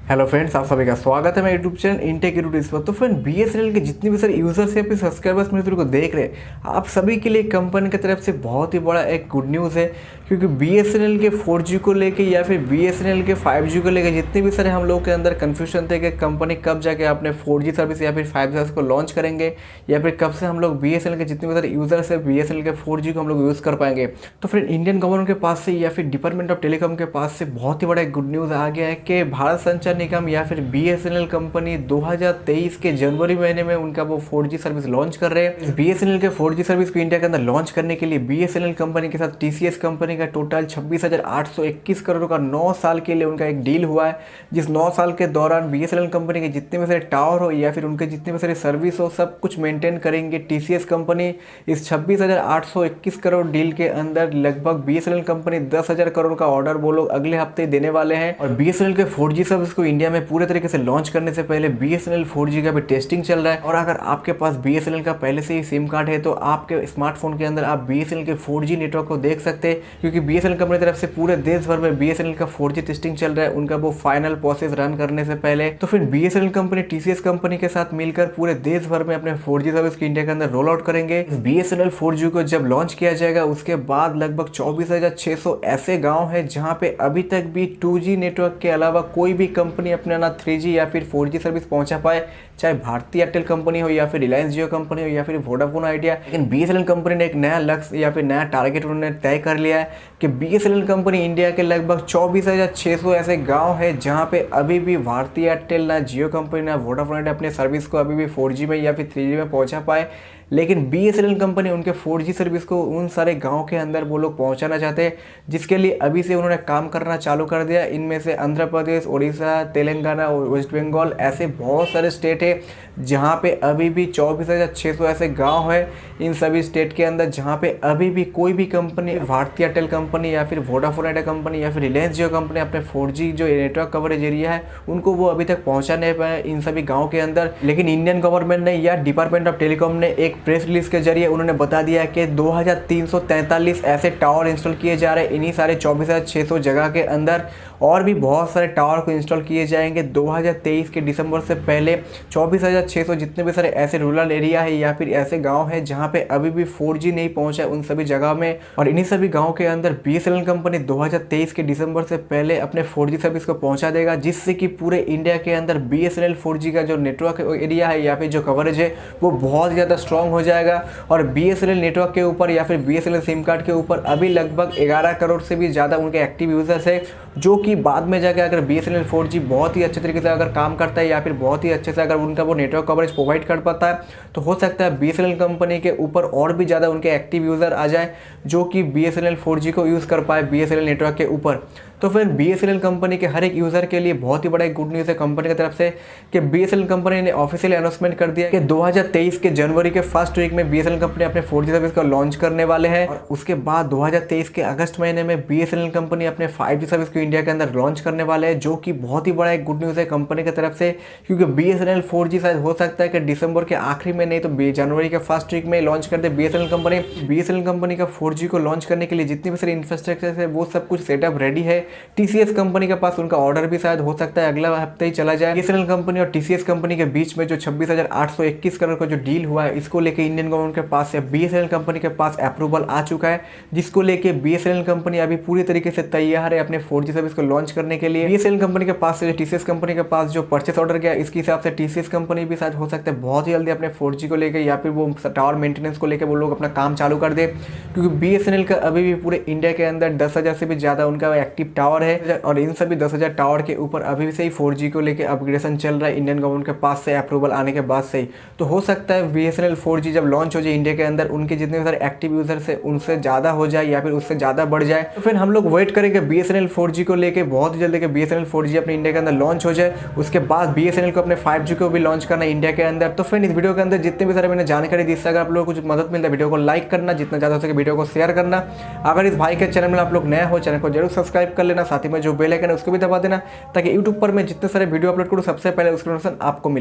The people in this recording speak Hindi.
हेलो फ्रेंड्स, आप सभी का स्वागत है मेरे यूट्यूब चैनल इनटेक यूट्यूब पर। तो फ्रेंड बीएसएनएल के जितने भी सारे यूजर्स या फिर सब्सक्राइबर्स मेरे वीडियो को देख रहे हैं, आप सभी के लिए कंपनी की तरफ से बहुत ही बड़ा एक गुड न्यूज़ है। क्योंकि बीएसएनएल के 4G को लेके या फिर बीएसएनएल के 5G को लेके जितने भी सारे हम लोग के अंदर कन्फ्यूजन थे कि कंपनी कब जाके अपने 4G सर्विस या फिर 5G सर्विस को लॉन्च करेंगे, या फिर कब से हम लोग बीएसएनएल के जितने भी सारे यूजर्स है बीएसएनएल के 4G को हम लोग यूज़ कर पाएंगे। तो फ्रेंड इंडियन गवर्नमेंट के पास से या फिर डिपार्टमेंट ऑफ टेलीकॉम के पास से बहुत ही बड़ा एक गुड न्यूज़ आ गया है कि भारत संचार निगम या फिर बीएसएनएल कंपनी 2023 के जनवरी महीने में उनका वो 4G सर्विस लॉन्च कर रहे हैं। बीएसएनएल के 4G सर्विस को इंडिया के अंदर लॉन्च करने के लिए बीएसएनएल कंपनी के साथ टीसीएस कंपनी का टोटल 26,821 करोड़ का 9 साल के लिए उनका एक डील हुआ है। जिस 9 साल के दौरान बीएसएनएल कंपनी के जितने भी सारे टावर हो या फिर उनके जितने भी सारे सर्विस हो, सब कुछ मेंटेन करेंगे टीसीएस कंपनी। इस 26,821 करोड़ डील के अंदर लगभग बीएसएनएल कंपनी 10,000 करोड़ का ऑर्डर वो लोग अगले हफ्ते देने वाले हैं। और बीएसएनएल के 4G सर्विस को इंडिया में पूरे तरीके से लॉन्च करने से पहले बीएसएनएल 4G का भी टेस्टिंग चल रहा है। और अगर आपके पास बीएसएनएल का पहले से ही सिम कार्ड है तो आपके स्मार्टफोन के अंदर आप बीएसएनएल के 4G नेटवर्क को देख सकते हैं। क्योंकि बीएसएनएल कंपनी की तरफ से पूरे देश भर में बीएसएनएल का 4G टेस्टिंग चल रहा है, उनका वो फाइनल प्रोसेस रन करने से पहले। तो फिर बीएसएनएल कंपनी टीसीएस कंपनी के साथ मिलकर पूरे देश भर में अपने 4G सर्विस की इंडिया के अंदर रोल आउट करेंगे। बीएसएनएल 4G को जब लॉन्च किया जाएगा उसके बाद लगभग 24,600 ऐसे गाँव है जहाँ पे अभी तक भी 2G नेटवर्क के अलावा कोई भी कंपनी अपना ना 3G या फिर 4G सर्विस पहुंचा पाए, चाहे भारतीय एयरटेल कंपनी हो या फिर रिलायंस जियो कंपनी हो या फिर वोडाफोन आइडिया। लेकिन बीएसएनएल कंपनी ने एक नया लक्ष्य या फिर नया टारगेट उन्होंने तय कर लिया है कि बीएसएनएल कंपनी इंडिया के लगभग 24,600 ऐसे गांव है जहां पे अभी भी भारतीय एयरटेल ना जियो कंपनी ना वोडाफोन आइडिया अपने सर्विस को अभी भी 4G में या फिर 3G में पहुंचा पाए। लेकिन बीएसएनएल कंपनी उनके 4G सर्विस को उन सारे गांव के अंदर वो लोग पहुंचाना चाहते हैं, जिसके लिए अभी से उन्होंने काम करना चालू कर दिया। इनमें से आंध्र प्रदेश, उड़ीसा, तेलंगाना और वेस्ट बंगाल ऐसे बहुत सारे स्टेट है जहां पे अभी भी 24,600 ऐसे गांव है इन सभी स्टेट के अंदर जहां पे अभी भी कोई भी कंपनी, भारतीय एयरटेल कंपनी या फिर वोडाफोन आइडिया कंपनी या फिर रिलायंस जियो कंपनी अपने 4G जो नेटवर्क कवरेज एरिया है उनको वो अभी तक पहुंचा नहीं पाए इन सभी गाँव के अंदर। लेकिन इंडियन गवर्नमेंट ने या डिपार्टमेंट ऑफ टेलीकॉम ने एक प्रेस रिलीज के जरिए उन्होंने बता दिया कि 2343 ऐसे टावर इंस्टॉल किए जा रहे हैं इन्हीं सारे 24,600 जगह के अंदर। और भी बहुत सारे टावर को इंस्टॉल किए जाएंगे 2023 के दिसंबर से पहले। 24,600 जितने भी सारे ऐसे रूरल एरिया है या फिर ऐसे गांव है जहां पे अभी भी 4G नहीं पहुंचा है उन सभी जगह में। और इन्हीं सभी गांव के अंदर बीएसएनएल कंपनी 2023 के दिसंबर से पहले अपने 4G सर्विस को पहुंचा देगा, जिससे कि पूरे इंडिया के अंदर बीएसएनएल 4G का जो नेटवर्क एरिया है या फिर जो कवरेज है वो बहुत ज़्यादा स्ट्रॉन्ग हो जाएगा। और बीएसएनएल नेटवर्क के ऊपर या फिर बीएसएनएल सिम कार्ड के ऊपर अभी लगभग 11 करोड़ से भी ज़्यादा उनके एक्टिव यूजर्स है, जो कि बाद में जाकर अगर बीएसएनएल 4G बहुत ही अच्छे तरीके से अगर काम करता है या फिर बहुत ही अच्छे से अगर उनका वो नेटवर्क कवरेज प्रोवाइड कर पाता है तो हो सकता है बीएसएनएल कंपनी के ऊपर और भी ज़्यादा उनके एक्टिव यूज़र आ जाए जो कि बीएसएनएल 4G को यूज़ कर पाए बीएसएनएल नेटवर्क के ऊपर। तो फिर बीएसएनएल कंपनी के हर एक यूज़र के लिए बहुत ही बड़ा एक गुड न्यूज़ है कंपनी की तरफ से कि बीएसएनएल कंपनी ने ऑफिशियली अनाउंसमेंट कर दिया कि 2023 के जनवरी के फर्स्ट वीक में बीएसएनएल कंपनी अपने 4G सर्विस को लॉन्च करने वाले हैं। और उसके बाद 2023 के अगस्त महीने में बीएसएनएल कंपनी अपने 5G सर्विस को इंडिया के अंदर लॉन्च करने वाले हैं, जो कि बहुत ही बड़ा एक गुड न्यूज़ है कंपनी की तरफ से। क्योंकि बीएसएनएल 4G शायद हो सकता है कि दिसंबर के आखिरी में नहीं तो जनवरी के फर्स्ट वीक में लॉन्च कर दे बीएसएनएल कंपनी। बीएसएनएल कंपनी का 4G को लॉन्च करने के लिए जितनी भी सारी इंफ्रास्ट्रक्चर है वो सब कुछ सेटअप रेडी है। टीसीएस कंपनी के पास उनका ऑर्डर भी शायद हो सकता है अगला हफ्ते ही चला जाए। बीएसएनएल कंपनी और टीसीएस कंपनी के बीच में जो 26,821 करोड़ का जो डील हुआ है इसको लेके इंडियन गवर्नमेंट के पास या बीएसएनएल कंपनी के पास अप्रूवल आ चुका है, जिसको लेके बीएसएनएल कंपनी अभी पूरी तरीके से तैयार है अपने 4G सर्विस को लॉन्च करने के लिए। बीएसएनएल कंपनी के पास से टीसीएस कंपनी के पास जो परचेस ऑर्डर गया इसके हिसाब से टीसीएस कंपनी भी शायद हो सकता है बहुत ही जल्दी अपने 4G को लेकर या फिर वो टावर मेंटेनेंस को लेकर वो लोग अपना काम चालू कर दे। क्योंकि बीएसएनएल का अभी भी पूरे इंडिया के अंदर 10,000 से भी ज़्यादा उनका एक्टिव टावर है और इन सभी 10,000 टावर के ऊपर अभी से ही 4G को लेकर अपग्रेडेशन चल रहा है इंडियन गवर्नमेंट के पास से अप्रूवल आने के बाद से ही। तो हो सकता है बीएसएनएल 4G जब लॉन्च हो जाए इंडिया के अंदर उनके जितने सारे एक्टिव यूजर्स है उनसे ज़्यादा हो जाए या फिर उससे ज़्यादा बढ़ जाए। तो फिर हम लोग वेट करेंगे बीएसएनएल 4G को लेकर बहुत ही जल्दी कि बीएसएनएल 4G अपने इंडिया के अंदर लॉन्च हो जाए। उसके बाद बीएसएनएल को अपने 5G को भी लॉन्च करना इंडिया के अंदर। तो फिर इस वीडियो के अंदर जितने भी सारे मैंने जानकारी दी, इससे अगर आप लोगों को कुछ मदद मिलता है वीडियो को लाइक करना, जितना ज़्यादा हो सके वीडियो को शेयर करना। अगर इस भाई के चैनल में आप लोग नए हो चैनल को जरूर सब्सक्राइब कर लेना, साथ ही में जो बेल आइकन है उसको भी दबा देना ताकि यूट्यूब पर मैं जितने सारे वीडियो अपलोड करूँ सबसे पहले उसकी नोटिफिकेशन आपको मिले।